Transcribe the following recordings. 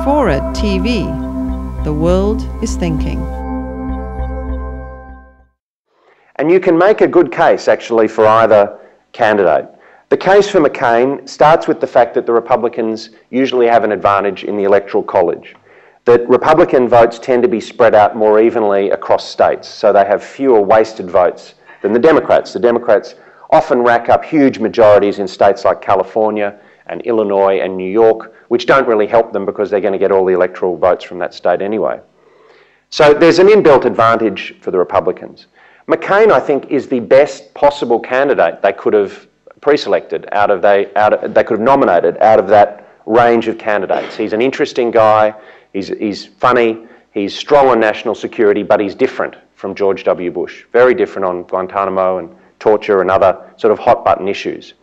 FORA.tv. The world is thinking. And you can make a good case, actually, for either candidate. The case for McCain starts with the fact that the Republicans usually have an advantage in the Electoral College, that Republican votes tend to be spread out more evenly across states, so they have fewer wasted votes than the Democrats. The Democrats often rack up huge majorities in states like California and Illinois and New York, which don't really help them because they're going to get all the electoral votes from that state anyway. So there's an inbuilt advantage for the Republicans. McCain, I think, is the best possible candidate they could have pre-selected they could have nominated out of that range of candidates. He's an interesting guy, he's funny, he's strong on national security, but he's different from George W. Bush, very different on Guantanamo and torture and other sort of hot button issues.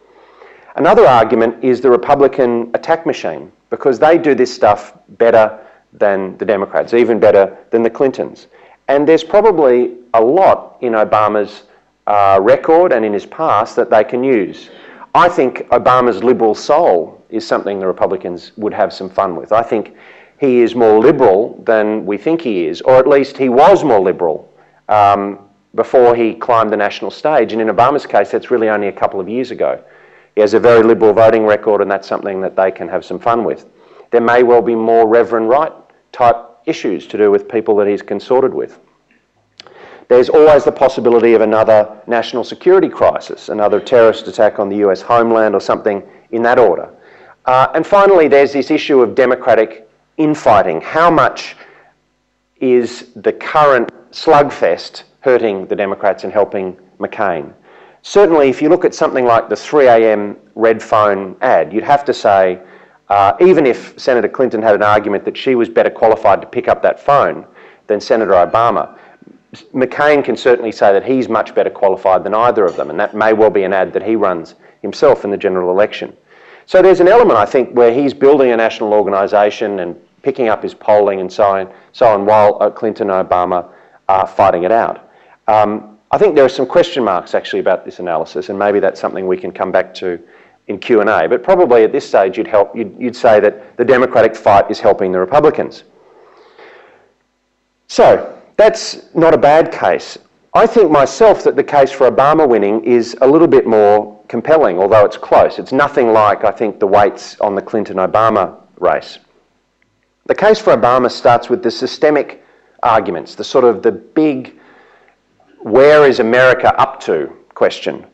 Another argument is the Republican attack machine, because they do this stuff better than the Democrats, even better than the Clintons. And there's probably a lot in Obama's record and in his past that they can use. I think Obama's liberal soul is something the Republicans would have some fun with. I think he is more liberal than we think he is, or at least he was more liberal before he climbed the national stage. And in Obama's case, that's really only a couple of years ago. He has a very liberal voting record, and that's something that they can have some fun with. There may well be more Reverend Wright type issues to do with people that he's consorted with. There's always the possibility of another national security crisis, another terrorist attack on the US homeland or something in that order. And finally, there's this issue of democratic infighting. How much is the current slugfest hurting the Democrats and helping McCain? Certainly, if you look at something like the 3 a.m. red phone ad, you'd have to say, even if Senator Clinton had an argument that she was better qualified to pick up that phone than Senator Obama, McCain can certainly say that he's much better qualified than either of them, and that may well be an ad that he runs himself in the general election. So there's an element, I think, where he's building a national organisation and picking up his polling and so on while Clinton and Obama are fighting it out. I think there are some question marks actually about this analysis, and maybe that's something we can come back to in Q&A, but probably at this stage you'd say that the Democratic fight is helping the Republicans. So that's not a bad case. I think myself that the case for Obama winning is a little bit more compelling, although it's close. It's nothing like, I think, the weights on the Clinton-Obama race. The case for Obama starts with the systemic arguments, the sort of the big where is America up to question.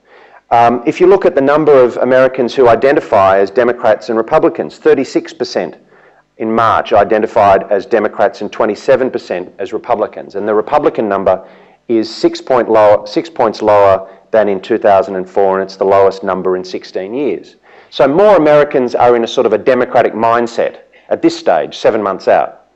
If you look at the number of Americans who identify as Democrats and Republicans, 36% in March identified as Democrats and 27% as Republicans. And the Republican number is 6 points lower than in 2004, and it's the lowest number in 16 years. So more Americans are in a sort of a Democratic mindset at this stage, 7 months out.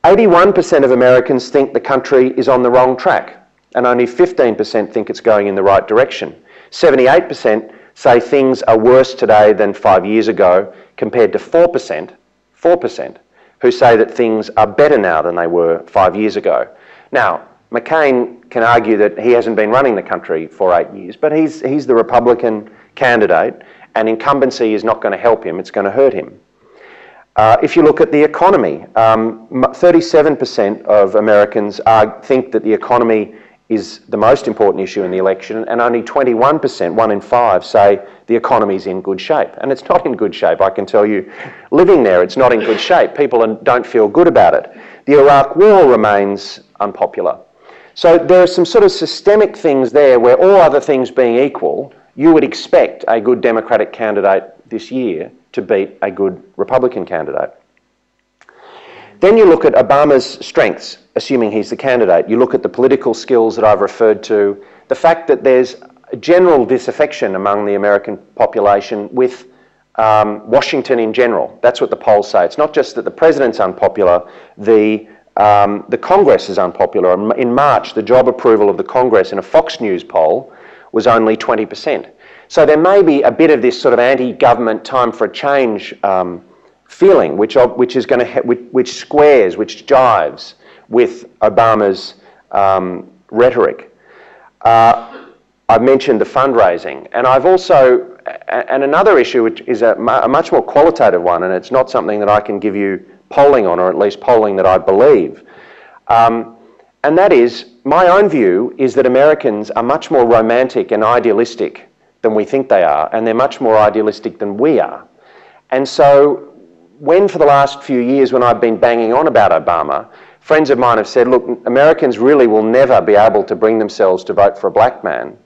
81% of Americans think the country is on the wrong track, and only 15% think it's going in the right direction. 78% say things are worse today than 5 years ago, compared to 4% who say that things are better now than they were 5 years ago. Now, McCain can argue that he hasn't been running the country for 8 years, but he's the Republican candidate, and incumbency is not going to help him, it's going to hurt him. If you look at the economy, 37% of Americans think that the economy is the most important issue in the election, and only 21%, 1 in 5, say the economy's in good shape. And it's not in good shape, I can tell you. Living there, it's not in good shape. People don't feel good about it. The Iraq War remains unpopular. So there are some sort of systemic things there where, all other things being equal, you would expect a good Democratic candidate this year to beat a good Republican candidate. Then you look at Obama's strengths, assuming he's the candidate. You look at the political skills that I've referred to, the fact that there's a general disaffection among the American population with Washington in general. That's what the polls say. It's not just that the president's unpopular, the Congress is unpopular. In March, the job approval of the Congress in a Fox News poll was only 20%. So there may be a bit of this sort of anti-government time for a change feeling, which squares, which jives with Obama's rhetoric. I've mentioned the fundraising, and I've also, and another issue which is a much more qualitative one, and it's not something that I can give you polling on, or at least polling that I believe. And that is, my own view is that Americans are much more romantic and idealistic than we think they are, and they're much more idealistic than we are. And so when for the last few years when I've been banging on about Obama, friends of mine have said, look, Americans really will never be able to bring themselves to vote for a black man.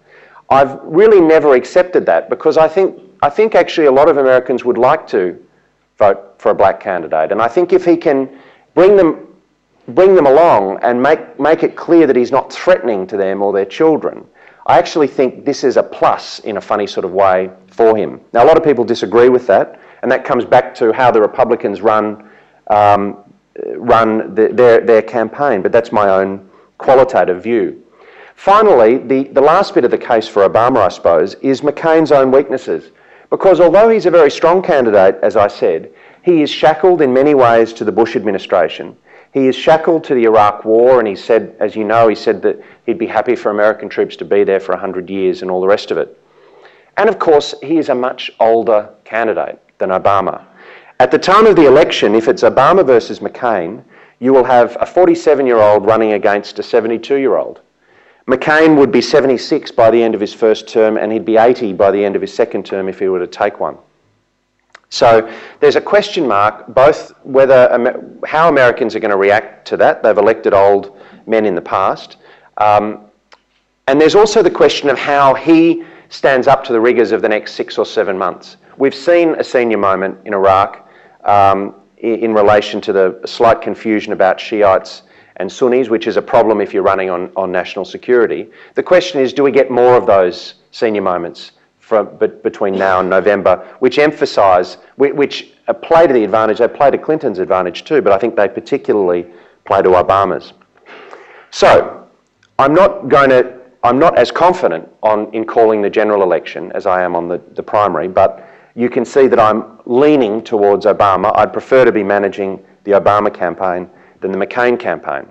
I've really never accepted that, because I think actually a lot of Americans would like to vote for a black candidate. And I think if he can bring them along and make it clear that he's not threatening to them or their children, I actually think this is a plus in a funny sort of way for him. Now, a lot of people disagree with that, and that comes back to how the Republicans run their campaign, but that's my own qualitative view. Finally, the last bit of the case for Obama, I suppose, is McCain's own weaknesses. Because although he's a very strong candidate, as I said, he is shackled in many ways to the Bush administration. He is shackled to the Iraq War, and he said, as you know, he said that he'd be happy for American troops to be there for 100 years and all the rest of it. And of course, he is a much older candidate than Obama. At the time of the election, if it's Obama versus McCain, you will have a 47-year-old running against a 72-year-old. McCain would be 76 by the end of his first term, and he'd be 80 by the end of his second term if he were to take one. So there's a question mark both how Americans are going to react to that. They've elected old men in the past. And there's also the question of how he stands up to the rigours of the next 6 or 7 months. We've seen a senior moment in Iraq in relation to the slight confusion about Shiites and Sunnis, which is a problem if you're running on national security. The question is, do we get more of those senior moments between now and November, which emphasise, which play to the advantage, they play to Clinton's advantage too, but I think they particularly play to Obama's. So, I'm not as confident in calling the general election as I am on the primary, but you can see that I'm leaning towards Obama. I'd prefer to be managing the Obama campaign than the McCain campaign.